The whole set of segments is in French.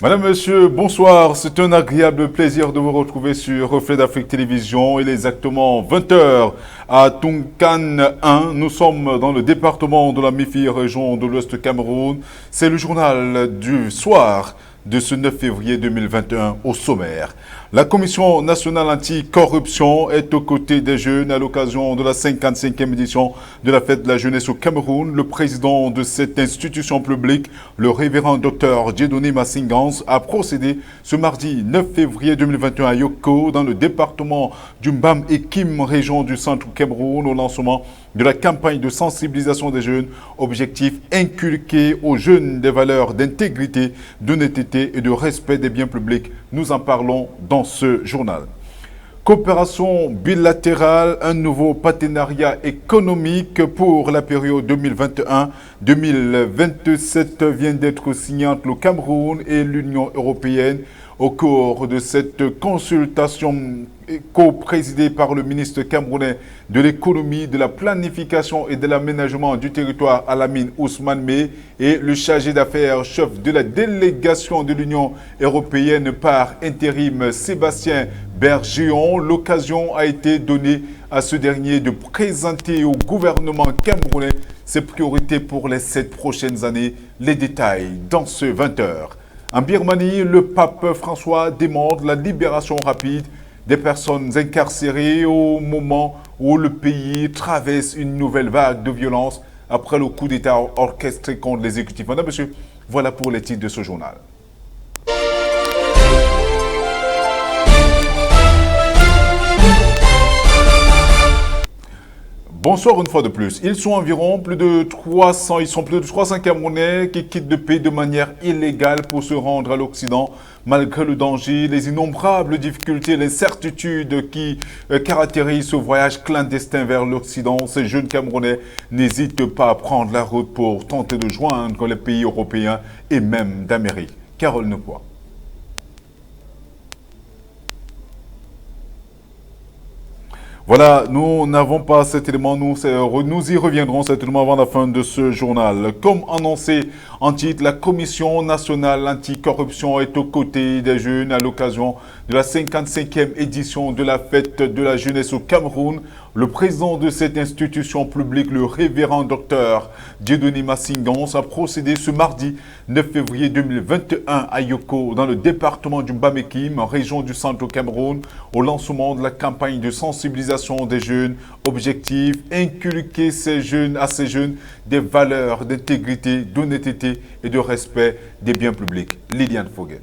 Madame, Monsieur, bonsoir. C'est un agréable plaisir de vous retrouver sur Reflet d'Afrique Télévision. Il est exactement 20h à Tunkan 1. Nous sommes dans le département de la Mifi, région de l'Ouest Cameroun. C'est le journal du soir de ce 9 février 2021 au sommaire. La Commission nationale anti-corruption est aux côtés des jeunes à l'occasion de la 55e édition de la fête de la jeunesse au Cameroun. Le président de cette institution publique, le révérend Dr Dieudonné Massingans, a procédé ce mardi 9 février 2021 à Yoko, dans le département du Mbam et Kim, région du centre Cameroun, au lancement de la campagne de sensibilisation des jeunes. Objectif: inculquer aux jeunes des valeurs d'intégrité, d'honnêteté et de respect des biens publics. Nous en parlons dans ce journal. Coopération bilatérale, un nouveau partenariat économique pour la période 2021-2027 vient d'être signé entre le Cameroun et l'Union européenne. Au cours de cette consultation co-présidée par le ministre camerounais de l'économie, de la planification et de l'aménagement du territoire Alamine Ousmane Meh et le chargé d'affaires chef de la délégation de l'Union européenne par intérim Sébastien Bergeon, l'occasion a été donnée à ce dernier de présenter au gouvernement camerounais ses priorités pour les 7 prochaines années. Les détails dans ce 20h. En Birmanie, le pape François demande la libération rapide des personnes incarcérées au moment où le pays traverse une nouvelle vague de violence après le coup d'État orchestré contre l'exécutif. Madame, Monsieur, voilà pour les titres de ce journal. Bonsoir une fois de plus. Ils sont plus de 300 Camerounais qui quittent le pays de manière illégale pour se rendre à l'Occident. Malgré le danger, les innombrables difficultés, les incertitudes qui caractérisent ce voyage clandestin vers l'Occident, ces jeunes Camerounais n'hésitent pas à prendre la route pour tenter de joindre les pays européens et même d'Amérique. Carole Nepois. Voilà, nous n'avons pas cet élément, nous y reviendrons certainement avant la fin de ce journal. Comme annoncé en titre, la Commission nationale anticorruption est aux côtés des jeunes à l'occasion de la 55e édition de la fête de la jeunesse au Cameroun. Le président de cette institution publique, le révérend Dr Dieudonné Massingans, a procédé ce mardi 9 février 2021 à Yoko, dans le département du Mbam et Kim, région du centre au Cameroun, au lancement de la campagne de sensibilisation des jeunes. Objectif: inculquer à ces jeunes des valeurs d'intégrité, d'honnêteté et de respect des biens publics. Liliane Fogel.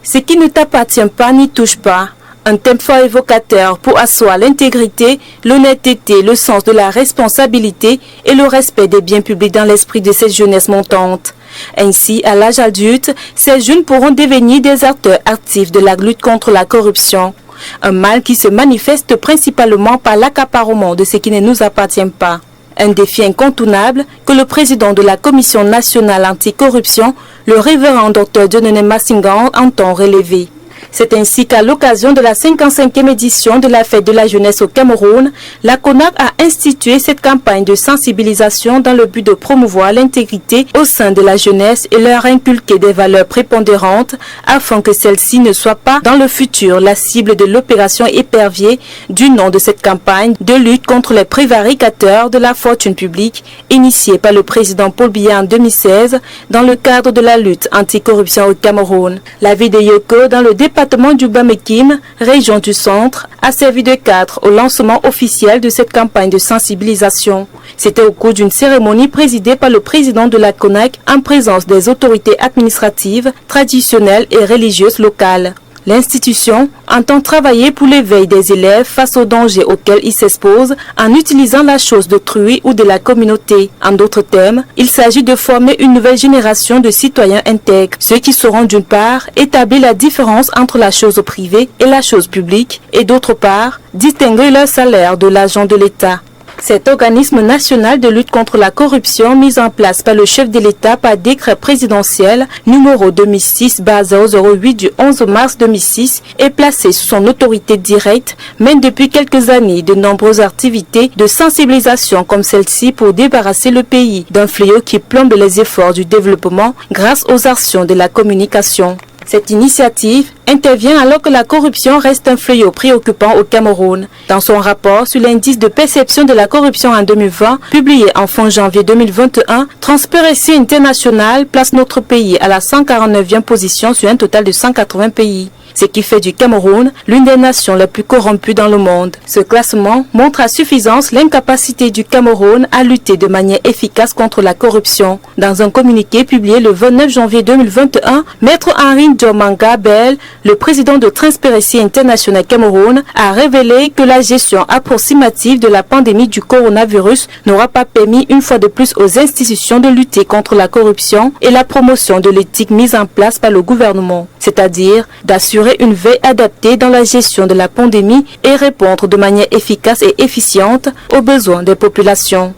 Ce qui ne t'appartient pas n'y touche pas. Un thème fort évocateur pour asseoir l'intégrité, l'honnêteté, le sens de la responsabilité et le respect des biens publics dans l'esprit de cette jeunesse montante. Ainsi, à l'âge adulte, ces jeunes pourront devenir des acteurs actifs de la lutte contre la corruption. Un mal qui se manifeste principalement par l'accaparement de ce qui ne nous appartient pas. Un défi incontournable que le président de la Commission nationale anticorruption, le révérend Dr Dieudonné Massingans, entend relever. C'est ainsi qu'à l'occasion de la 55e édition de la fête de la jeunesse au Cameroun, la CONAC a institué cette campagne de sensibilisation dans le but de promouvoir l'intégrité au sein de la jeunesse et leur inculquer des valeurs prépondérantes afin que celle-ci ne soit pas dans le futur la cible de l'opération épervier du nom de cette campagne de lutte contre les prévaricateurs de la fortune publique initiée par le président Paul Biya en 2016 dans le cadre de la lutte anticorruption au Cameroun. La ville de Yoko dans le département du Mbam et Kim, région du centre, a servi de cadre au lancement officiel de cette campagne de sensibilisation. C'était au cours d'une cérémonie présidée par le président de la CONAC en présence des autorités administratives, traditionnelles et religieuses locales. L'institution entend travailler pour l'éveil des élèves face aux dangers auxquels ils s'exposent en utilisant la chose d'autrui ou de la communauté. En d'autres termes, il s'agit de former une nouvelle génération de citoyens intègres, ceux qui sauront d'une part établir la différence entre la chose privée et la chose publique et d'autre part distinguer leur salaire de l'argent de l'État. Cet organisme national de lutte contre la corruption mis en place par le chef de l'État par décret présidentiel numéro 2006-008 du 11 mars 2006 est placé sous son autorité directe, mène depuis quelques années de nombreuses activités de sensibilisation comme celle-ci pour débarrasser le pays d'un fléau qui plombe les efforts du développement grâce aux actions de la communication. Cette initiative intervient alors que la corruption reste un fléau préoccupant au Cameroun. Dans son rapport sur l'indice de perception de la corruption en 2020, publié en fin janvier 2021, Transparency International place notre pays à la 149e position sur un total de 180 pays. Ce qui fait du Cameroun l'une des nations les plus corrompues dans le monde. Ce classement montre à suffisance l'incapacité du Cameroun à lutter de manière efficace contre la corruption. Dans un communiqué publié le 29 janvier 2021, Maître Henri Ndjomanga Bell, le président de Transparency International Cameroun, a révélé que la gestion approximative de la pandémie du coronavirus n'aura pas permis une fois de plus aux institutions de lutter contre la corruption et la promotion de l'éthique mise en place par le gouvernement, c'est-à-dire d'assurer une veille adaptée dans la gestion de la pandémie et répondre de manière efficace et efficiente aux besoins des populations.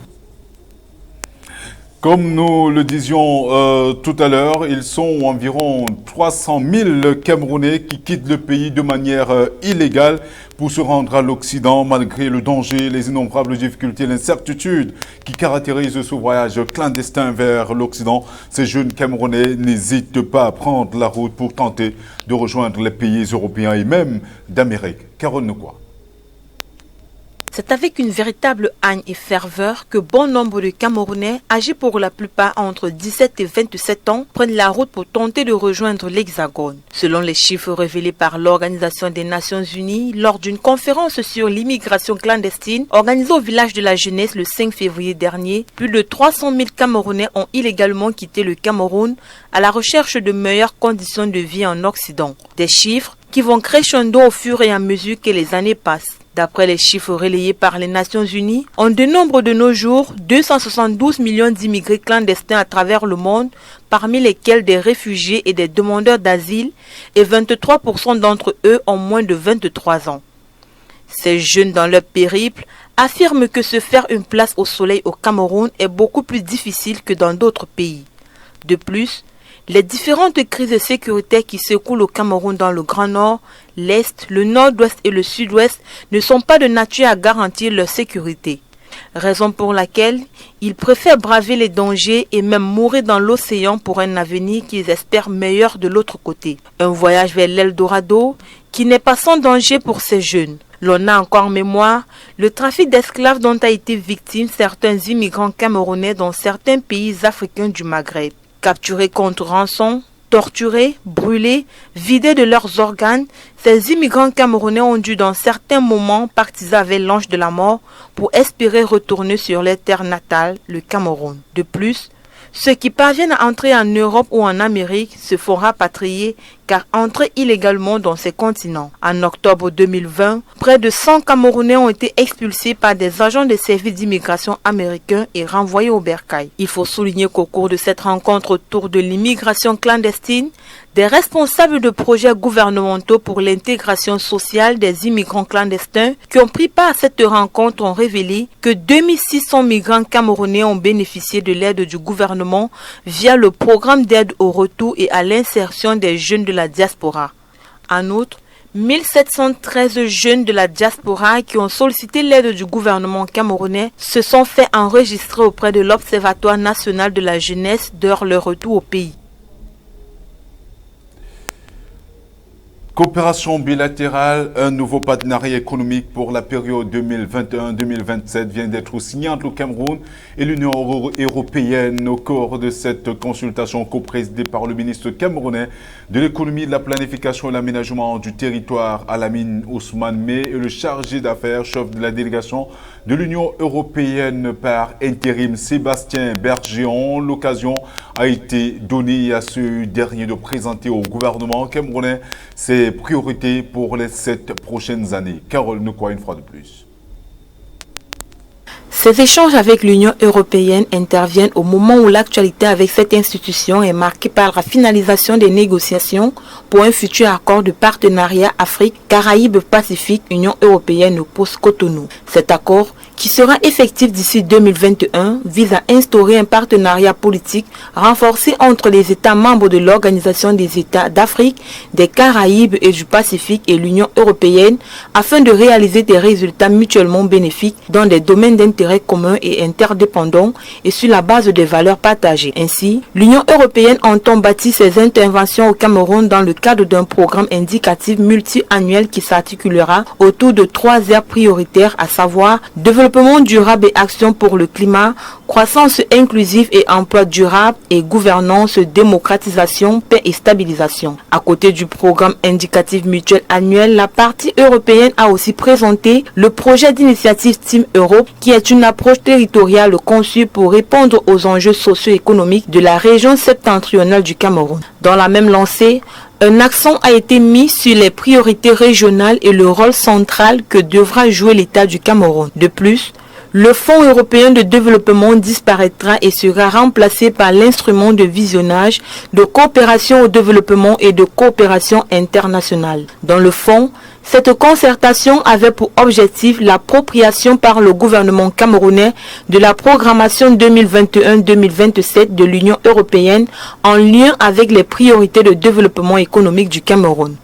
Comme nous le disions tout à l'heure, ils sont environ 300 000 Camerounais qui quittent le pays de manière illégale pour se rendre à l'Occident malgré le danger, les innombrables difficultés et l'incertitude qui caractérisent ce voyage clandestin vers l'Occident. Ces jeunes Camerounais n'hésitent pas à prendre la route pour tenter de rejoindre les pays européens et même d'Amérique. Carole Nekwa. C'est avec une véritable haine et ferveur que bon nombre de Camerounais, âgés pour la plupart entre 17 et 27 ans, prennent la route pour tenter de rejoindre l'Hexagone. Selon les chiffres révélés par l'Organisation des Nations Unies lors d'une conférence sur l'immigration clandestine organisée au village de la jeunesse le 5 février dernier, plus de 300 000 Camerounais ont illégalement quitté le Cameroun à la recherche de meilleures conditions de vie en Occident. Des chiffres qui vont crescendo au fur et à mesure que les années passent. D'après les chiffres relayés par les Nations Unies, on dénombre de nos jours 272 millions d'immigrés clandestins à travers le monde, parmi lesquels des réfugiés et des demandeurs d'asile, et 23% d'entre eux ont moins de 23 ans. Ces jeunes dans leur périple affirment que se faire une place au soleil au Cameroun est beaucoup plus difficile que dans d'autres pays. De plus, les différentes crises sécuritaires qui secouent le Cameroun dans le Grand Nord, l'Est, le Nord-Ouest et le Sud-Ouest ne sont pas de nature à garantir leur sécurité. Raison pour laquelle ils préfèrent braver les dangers et même mourir dans l'océan pour un avenir qu'ils espèrent meilleur de l'autre côté. Un voyage vers l'Eldorado qui n'est pas sans danger pour ces jeunes. L'on a encore en mémoire le trafic d'esclaves dont a été victime certains immigrants camerounais dans certains pays africains du Maghreb. Capturés contre rançon, torturés, brûlés, vidés de leurs organes, ces immigrants camerounais ont dû dans certains moments partir avec l'ange de la mort pour espérer retourner sur leur terre natale, le Cameroun. De plus, ceux qui parviennent à entrer en Europe ou en Amérique se font rapatrier car entrer illégalement dans ces continents. En octobre 2020, près de 100 Camerounais ont été expulsés par des agents des services d'immigration américains et renvoyés au bercail. Il faut souligner qu'au cours de cette rencontre autour de l'immigration clandestine, des responsables de projets gouvernementaux pour l'intégration sociale des immigrants clandestins qui ont pris part à cette rencontre ont révélé que 2600 migrants camerounais ont bénéficié de l'aide du gouvernement via le programme d'aide au retour et à l'insertion des jeunes de la diaspora. En outre, 1713 jeunes de la diaspora qui ont sollicité l'aide du gouvernement camerounais se sont fait enregistrer auprès de l'Observatoire national de la jeunesse dès leur retour au pays. Coopération bilatérale, un nouveau partenariat économique pour la période 2021-2027 vient d'être signé entre le Cameroun et l'Union européenne au cours de cette consultation co-présidée par le ministre camerounais de l'économie, de la planification et l'aménagement du territoire Alamine Ousmane Meh et le chargé d'affaires, chef de la délégation de l'Union européenne par intérim Sébastien Bergeron. L'occasion a été donnée à ce dernier de présenter au gouvernement camerounais ses priorités pour les 7 prochaines années. Carole Nekwa, une fois de plus. Ces échanges avec l'Union européenne interviennent au moment où l'actualité avec cette institution est marquée par la finalisation des négociations pour un futur accord de partenariat Afrique, Caraïbes, Pacifique, Union européenne post-Cotonou. Cet accord, qui sera effectif d'ici 2021, vise à instaurer un partenariat politique renforcé entre les États membres de l'Organisation des États d'Afrique, des Caraïbes et du Pacifique et l'Union européenne afin de réaliser des résultats mutuellement bénéfiques dans des domaines d'intérêt commun et interdépendants et sur la base des valeurs partagées. Ainsi, l'Union européenne entend bâtir ses interventions au Cameroun dans le cadre d'un programme indicatif multi-annuel qui s'articulera autour de 3 aires prioritaires, à savoir développement durable et action pour le climat, croissance inclusive et emploi durable et gouvernance, démocratisation, paix et stabilisation. À côté du programme indicatif mutuel annuel, la partie européenne a aussi présenté le projet d'initiative Team Europe qui est une approche territoriale conçue pour répondre aux enjeux socio-économiques de la région septentrionale du Cameroun. Dans la même lancée, un accent a été mis sur les priorités régionales et le rôle central que devra jouer l'État du Cameroun. De plus, le Fonds européen de développement disparaîtra et sera remplacé par l'instrument de visionnage, de coopération au développement et de coopération internationale. Dans le fond, cette concertation avait pour objectif l'appropriation par le gouvernement camerounais de la programmation 2021-2027 de l'Union européenne en lien avec les priorités de développement économique du Cameroun.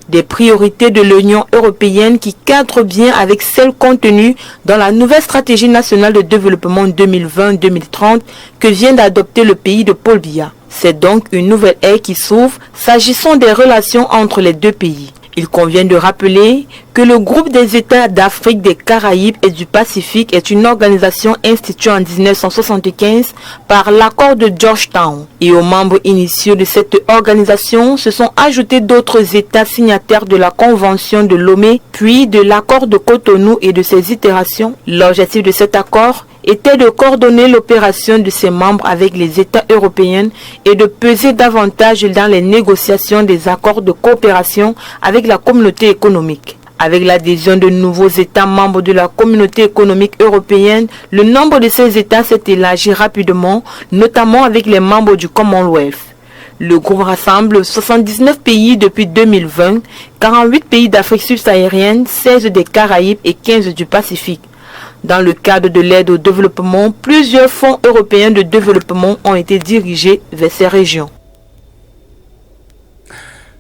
Des priorités de l'Union européenne qui cadrent bien avec celles contenues dans la nouvelle stratégie nationale de développement 2020-2030 que vient d'adopter le pays de Paul Biya. C'est donc une nouvelle ère qui s'ouvre s'agissant des relations entre les deux pays. Il convient de rappeler que le groupe des États d'Afrique, des Caraïbes et du Pacifique est une organisation instituée en 1975 par l'accord de Georgetown. Et aux membres initiaux de cette organisation se sont ajoutés d'autres États signataires de la Convention de Lomé, puis de l'accord de Cotonou et de ses itérations. L'objectif de cet accord était de coordonner l'opération de ses membres avec les États européens et de peser davantage dans les négociations des accords de coopération avec la communauté économique. Avec l'adhésion de nouveaux États membres de la communauté économique européenne, le nombre de ces États s'est élargi rapidement, notamment avec les membres du Commonwealth. Le groupe rassemble 79 pays depuis 2020, 48 pays d'Afrique subsaharienne, 16 des Caraïbes et 15 du Pacifique. Dans le cadre de l'aide au développement, plusieurs fonds européens de développement ont été dirigés vers ces régions.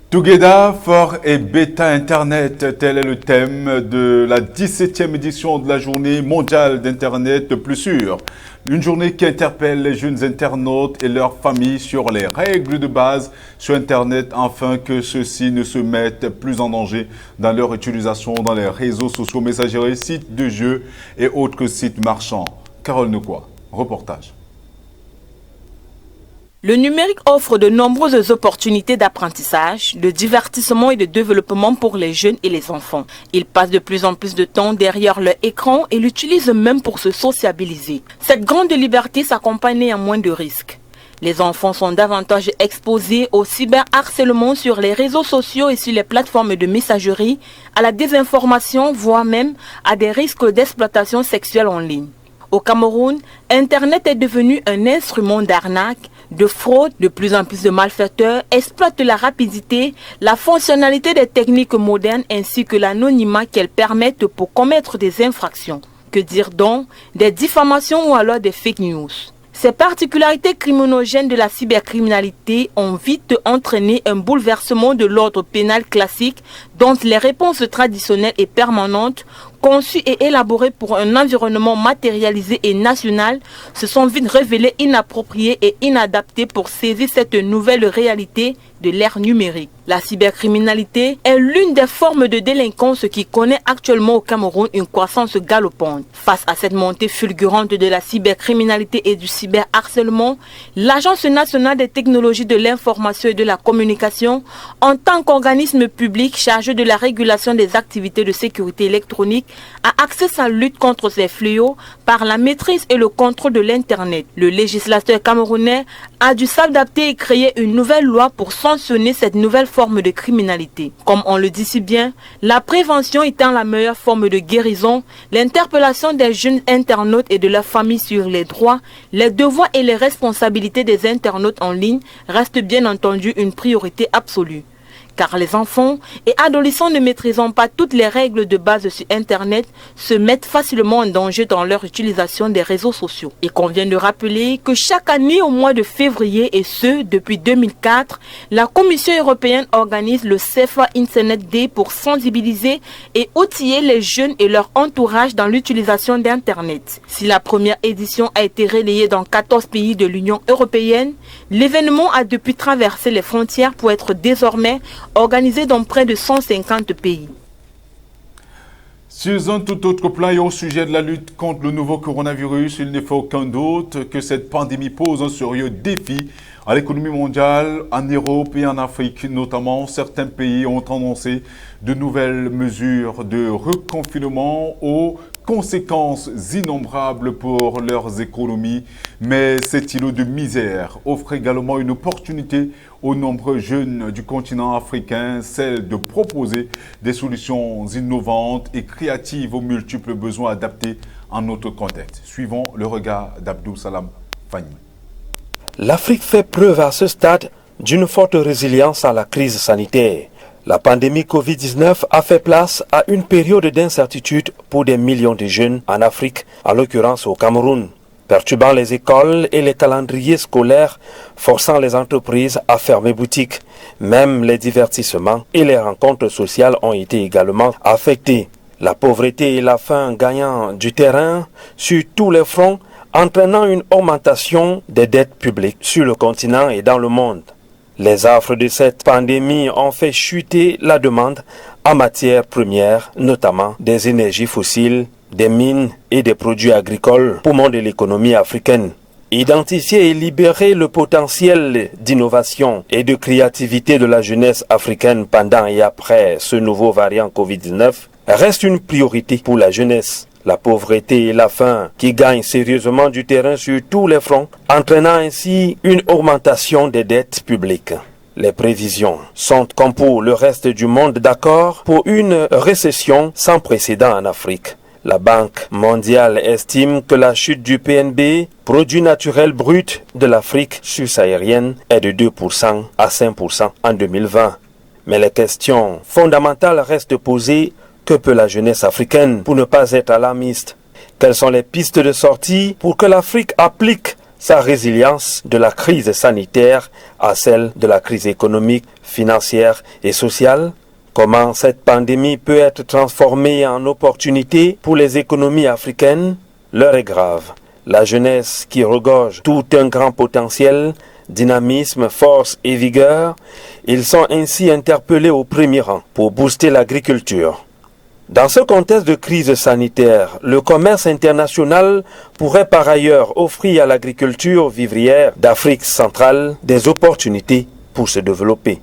Together for a Better Internet, tel est le thème de la 17e édition de la journée mondiale d'Internet plus sûr. Une journée qui interpelle les jeunes internautes et leurs familles sur les règles de base sur Internet afin que ceux-ci ne se mettent plus en danger dans leur utilisation dans les réseaux sociaux, messageries, sites de jeux et autres sites marchands. Carole Nekwa, reportage. Le numérique offre de nombreuses opportunités d'apprentissage, de divertissement et de développement pour les jeunes et les enfants. Ils passent de plus en plus de temps derrière leur écran et l'utilisent même pour se sociabiliser. Cette grande liberté s'accompagne néanmoins de risques. Les enfants sont davantage exposés au cyberharcèlement sur les réseaux sociaux et sur les plateformes de messagerie, à la désinformation, voire même à des risques d'exploitation sexuelle en ligne. Au Cameroun, Internet est devenu un instrument d'arnaque, de fraude. De plus en plus de malfaiteurs exploitent la rapidité, la fonctionnalité des techniques modernes ainsi que l'anonymat qu'elles permettent pour commettre des infractions. Que dire donc des diffamations ou alors des fake news? Ces particularités criminogènes de la cybercriminalité ont vite entraîné un bouleversement de l'ordre pénal classique dont les réponses traditionnelles et permanentes, conçues et élaborées pour un environnement matérialisé et national, se sont vite révélées inappropriées et inadaptées pour saisir cette nouvelle réalité de l'ère numérique. La cybercriminalité est l'une des formes de délinquance qui connaît actuellement au Cameroun une croissance galopante. Face à cette montée fulgurante de la cybercriminalité et du cyberharcèlement, l'Agence nationale des technologies de l'information et de la communication, en tant qu'organisme public chargé de la régulation des activités de sécurité électronique, a axé sa lutte contre ces fléaux par la maîtrise et le contrôle de l'Internet. Le législateur camerounais a dû s'adapter et créer une nouvelle loi pour sanctionner cette nouvelle forme de criminalité. Comme on le dit si bien, la prévention étant la meilleure forme de guérison, l'interpellation des jeunes internautes et de leurs familles sur les droits, les devoirs et les responsabilités des internautes en ligne reste bien entendu une priorité absolue. car les enfants et adolescents ne maîtrisant pas toutes les règles de base sur Internet se mettent facilement en danger dans leur utilisation des réseaux sociaux. Il convient de rappeler que chaque année au mois de février, et ce depuis 2004, la Commission européenne organise le Safer Internet Day pour sensibiliser et outiller les jeunes et leur entourage dans l'utilisation d'Internet. Si la première édition a été relayée dans 14 pays de l'Union européenne, l'événement a depuis traversé les frontières pour être désormais organisé dans près de 150 pays. Sur un tout autre plan et au sujet de la lutte contre le nouveau coronavirus, il ne faut aucun doute que cette pandémie pose un sérieux défi à l'économie mondiale, en Europe et en Afrique notamment. Certains pays ont annoncé de nouvelles mesures de reconfinement aux conséquences innombrables pour leurs économies. Mais cet îlot de misère offre également une opportunité aux nombreux jeunes du continent africain, celle de proposer des solutions innovantes et créatives aux multiples besoins adaptés en notre contexte. Suivons le regard d'Abdou Salam Fagny. L'Afrique fait preuve à ce stade d'une forte résilience à la crise sanitaire. La pandémie Covid-19 a fait place à une période d'incertitude pour des millions de jeunes en Afrique, en l'occurrence au Cameroun, perturbant les écoles et les calendriers scolaires, forçant les entreprises à fermer boutique. Même les divertissements et les rencontres sociales ont été également affectés. La pauvreté et la faim gagnant du terrain sur tous les fronts, entraînant une augmentation des dettes publiques sur le continent et dans le monde. Les affres de cette pandémie ont fait chuter la demande en matières premières, notamment des énergies fossiles, des mines et des produits agricoles, poumons de l'économie africaine. Identifier et libérer le potentiel d'innovation et de créativité de la jeunesse africaine pendant et après ce nouveau variant Covid-19 reste une priorité pour la jeunesse. La pauvreté et la faim qui gagnent sérieusement du terrain sur tous les fronts, entraînant ainsi une augmentation des dettes publiques. Les prévisions sont, comme pour le reste du monde, d'accord pour une récession sans précédent en Afrique. La Banque mondiale estime que la chute du PNB, produit naturel brut de l'Afrique subsaharienne, est de 2% à 5% en 2020. Mais les questions fondamentales restent posées. Que peut la jeunesse africaine pour ne pas être alarmiste? Quelles sont les pistes de sortie pour que l'Afrique applique sa résilience de la crise sanitaire à celle de la crise économique, financière et sociale? Comment cette pandémie peut être transformée en opportunité pour les économies africaines? L'heure est grave. La jeunesse qui regorge tout un grand potentiel, dynamisme, force et vigueur, ils sont ainsi interpellés au premier rang pour booster l'agriculture. Dans ce contexte de crise sanitaire, le commerce international pourrait par ailleurs offrir à l'agriculture vivrière d'Afrique centrale des opportunités pour se développer.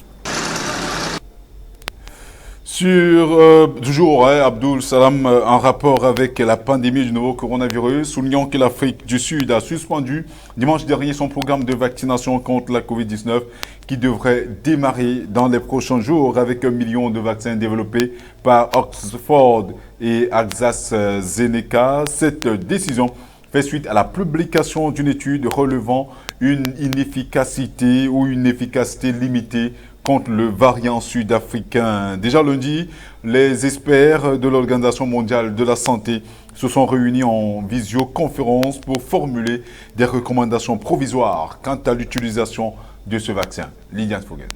Toujours, Abdul Salam, en rapport avec la pandémie du nouveau coronavirus, soulignant que l'Afrique du Sud a suspendu dimanche dernier son programme de vaccination contre la Covid-19 qui devrait démarrer dans les prochains jours avec 1 million de vaccins développés par Oxford et AstraZeneca. Cette décision fait suite à la publication d'une étude relevant une inefficacité ou une efficacité limitée contre le variant sud-africain. Déjà lundi, les experts de l'Organisation mondiale de la santé se sont réunis en visioconférence pour formuler des recommandations provisoires quant à l'utilisation de ce vaccin. Lydiane Fogel.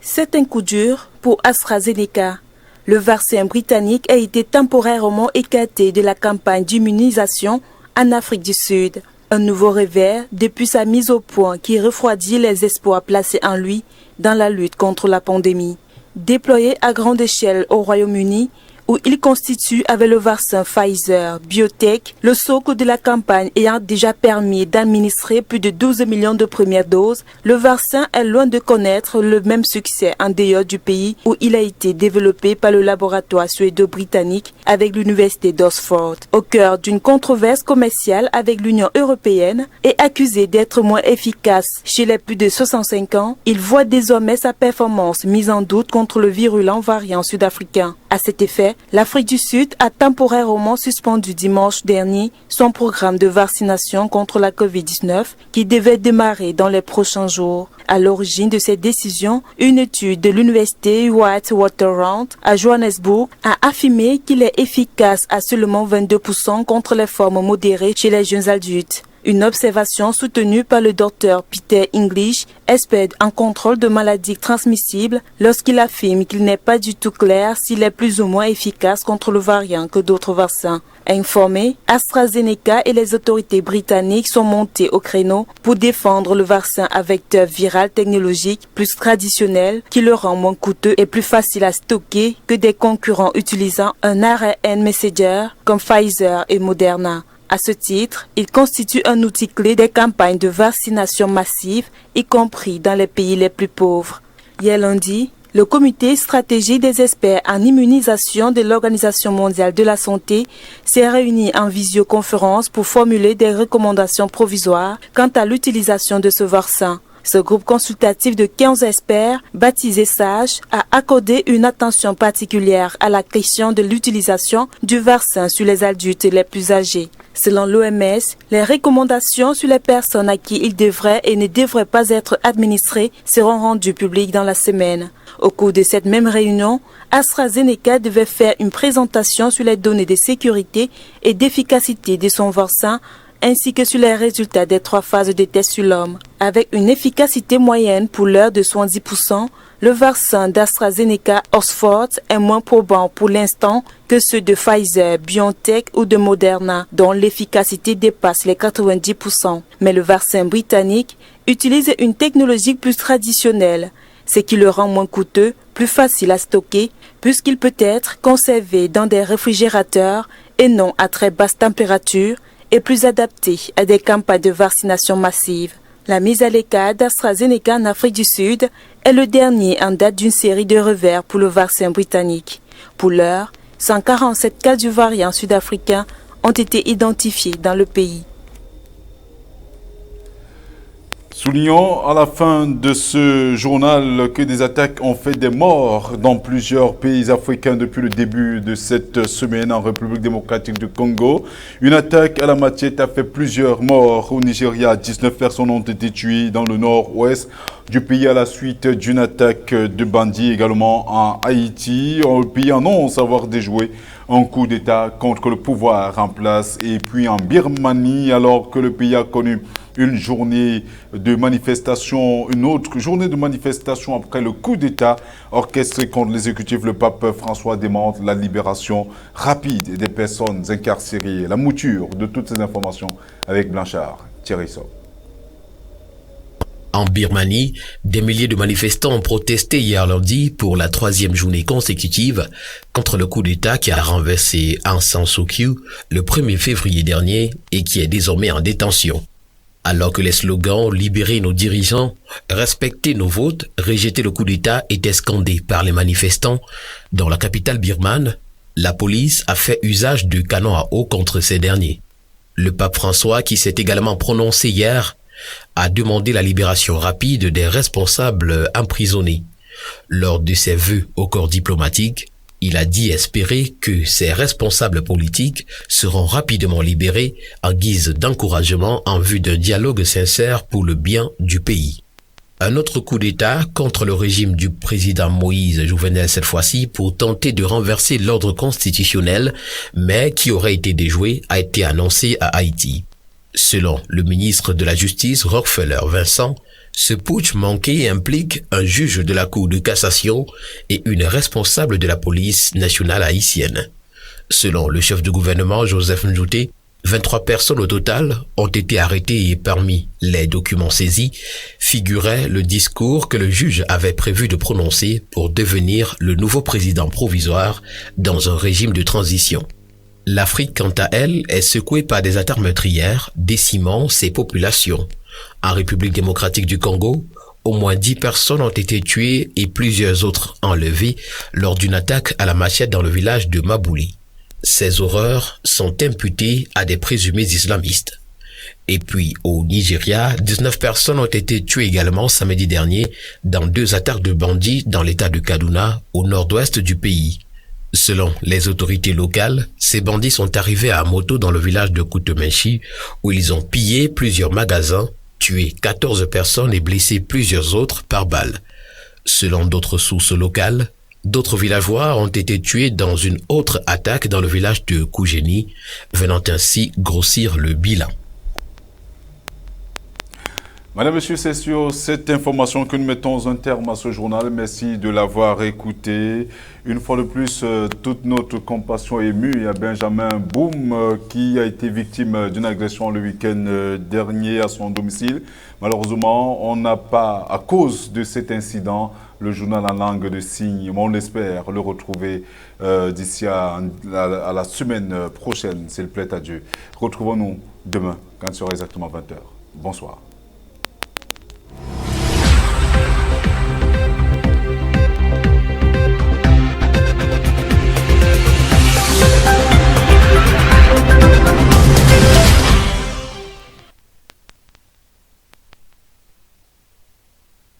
C'est un coup dur pour AstraZeneca. Le vaccin britannique a été temporairement écarté de la campagne d'immunisation en Afrique du Sud. Un nouveau revers depuis sa mise au point qui refroidit les espoirs placés en lui dans la lutte contre la pandémie. Déployé à grande échelle au Royaume-Uni, où il constitue avec le vaccin Pfizer Biotech le socle de la campagne ayant déjà permis d'administrer plus de 12 millions de premières doses, le vaccin est loin de connaître le même succès en dehors du pays où il a été développé par le laboratoire suédo-britannique avec l'université d'Oxford. Au cœur d'une controverse commerciale avec l'Union européenne et accusé d'être moins efficace chez les plus de 65 ans, il voit désormais sa performance mise en doute contre le virulent variant sud-africain. À cet effet, l'Afrique du Sud a temporairement suspendu dimanche dernier son programme de vaccination contre la COVID-19 qui devait démarrer dans les prochains jours. À l'origine de cette décision, une étude de l'université Witwatersrand à Johannesburg a affirmé qu'il est efficace à seulement 22% contre les formes modérées chez les jeunes adultes. Une observation soutenue par le docteur Peter English, expert en contrôle de maladies transmissibles, lorsqu'il affirme qu'il n'est pas du tout clair s'il est plus ou moins efficace contre le variant que d'autres vaccins. Informés, AstraZeneca et les autorités britanniques sont montés au créneau pour défendre le vaccin à vecteur viral technologique plus traditionnel qui le rend moins coûteux et plus facile à stocker que des concurrents utilisant un ARN messenger comme Pfizer et Moderna. À ce titre, il constitue un outil clé des campagnes de vaccination massive, y compris dans les pays les plus pauvres. Hier lundi, le comité stratégique des experts en immunisation de l'Organisation mondiale de la santé s'est réuni en visioconférence pour formuler des recommandations provisoires quant à l'utilisation de ce vaccin. Ce groupe consultatif de 15 experts, baptisé SAGE, a accordé une attention particulière à la question de l'utilisation du vaccin sur les adultes les plus âgés. Selon l'OMS, les recommandations sur les personnes à qui il devrait et ne devrait pas être administré seront rendues publiques dans la semaine. Au cours de cette même réunion, AstraZeneca devait faire une présentation sur les données de sécurité et d'efficacité de son vaccin ainsi que sur les résultats des 3 phases de tests sur l'homme. Avec une efficacité moyenne pour l'heure de 70%, le vaccin d'AstraZeneca Oxford est moins probant pour l'instant que ceux de Pfizer, BioNTech ou de Moderna, dont l'efficacité dépasse les 90%. Mais le vaccin britannique utilise une technologie plus traditionnelle, ce qui le rend moins coûteux, plus facile à stocker, puisqu'il peut être conservé dans des réfrigérateurs et non à très basse température, et plus adapté à des campagnes de vaccination massive. La mise à l'écart d'AstraZeneca en Afrique du Sud est le dernier en date d'une série de revers pour le vaccin britannique. Pour l'heure, 147 cas du variant sud-africain ont été identifiés dans le pays. Soulignons à la fin de ce journal que des attaques ont fait des morts dans plusieurs pays africains depuis le début de cette semaine en République démocratique du Congo. Une attaque à la machette a fait plusieurs morts. Au Nigeria, 19 personnes ont été tuées dans le nord-ouest du pays à la suite d'une attaque de bandits également en Haïti. Le pays annonce avoir déjoué un coup d'État contre le pouvoir en place. Et puis en Birmanie, alors que le pays a connu une journée de manifestation, une autre journée de manifestation après le coup d'État orchestré contre l'exécutif, le pape François demande la libération rapide des personnes incarcérées. La mouture de toutes ces informations avec Blanchard Thierry Sow. En Birmanie, des milliers de manifestants ont protesté hier lundi pour la 3e journée consécutive contre le coup d'État qui a renversé Aung San Suu Kyi le 1er février dernier et qui est désormais en détention. Alors que les slogans « Libérer nos dirigeants »,« Respecter nos votes »,« Rejeter le coup d'État » étaient scandés par les manifestants, dans la capitale birmane, la police a fait usage de canons à eau contre ces derniers. Le pape François, qui s'est également prononcé hier, a demandé la libération rapide des responsables emprisonnés. Lors de ses vœux au corps diplomatique, il a dit espérer que ces responsables politiques seront rapidement libérés en guise d'encouragement en vue d'un dialogue sincère pour le bien du pays. Un autre coup d'État contre le régime du président Moïse Jovenel cette fois-ci pour tenter de renverser l'ordre constitutionnel, mais qui aurait été déjoué, a été annoncé à Haïti. Selon le ministre de la Justice, Rockefeller Vincent, ce putsch manqué implique un juge de la Cour de cassation et une responsable de la police nationale haïtienne. Selon le chef du gouvernement, Joseph Njouté, 23 personnes au total ont été arrêtées et parmi les documents saisis figurait le discours que le juge avait prévu de prononcer pour devenir le nouveau président provisoire dans un régime de transition. L'Afrique, quant à elle, est secouée par des attaques meurtrières, décimant ses populations. En République démocratique du Congo, au moins 10 personnes ont été tuées et plusieurs autres enlevées lors d'une attaque à la machette dans le village de Mabouli. Ces horreurs sont imputées à des présumés islamistes. Et puis, au Nigeria, 19 personnes ont été tuées également samedi dernier dans 2 attaques de bandits dans l'état de Kaduna, au nord-ouest du pays. Selon les autorités locales, ces bandits sont arrivés à moto dans le village de Koutemenchi où ils ont pillé plusieurs magasins, tué 14 personnes et blessé plusieurs autres par balle. Selon d'autres sources locales, d'autres villageois ont été tués dans une autre attaque dans le village de Koujeni, venant ainsi grossir le bilan. Madame, Monsieur, c'est sur cette information que nous mettons un terme à ce journal. Merci de l'avoir écouté. Une fois de plus, toute notre compassion émue à Benjamin Boum qui a été victime d'une agression le week-end dernier à son domicile. Malheureusement, on n'a pas, à cause de cet incident, le journal en langue de signes. On espère le retrouver d'ici à la semaine prochaine, s'il plaît à Dieu. Retrouvons-nous demain, quand il sera exactement 20h. Bonsoir.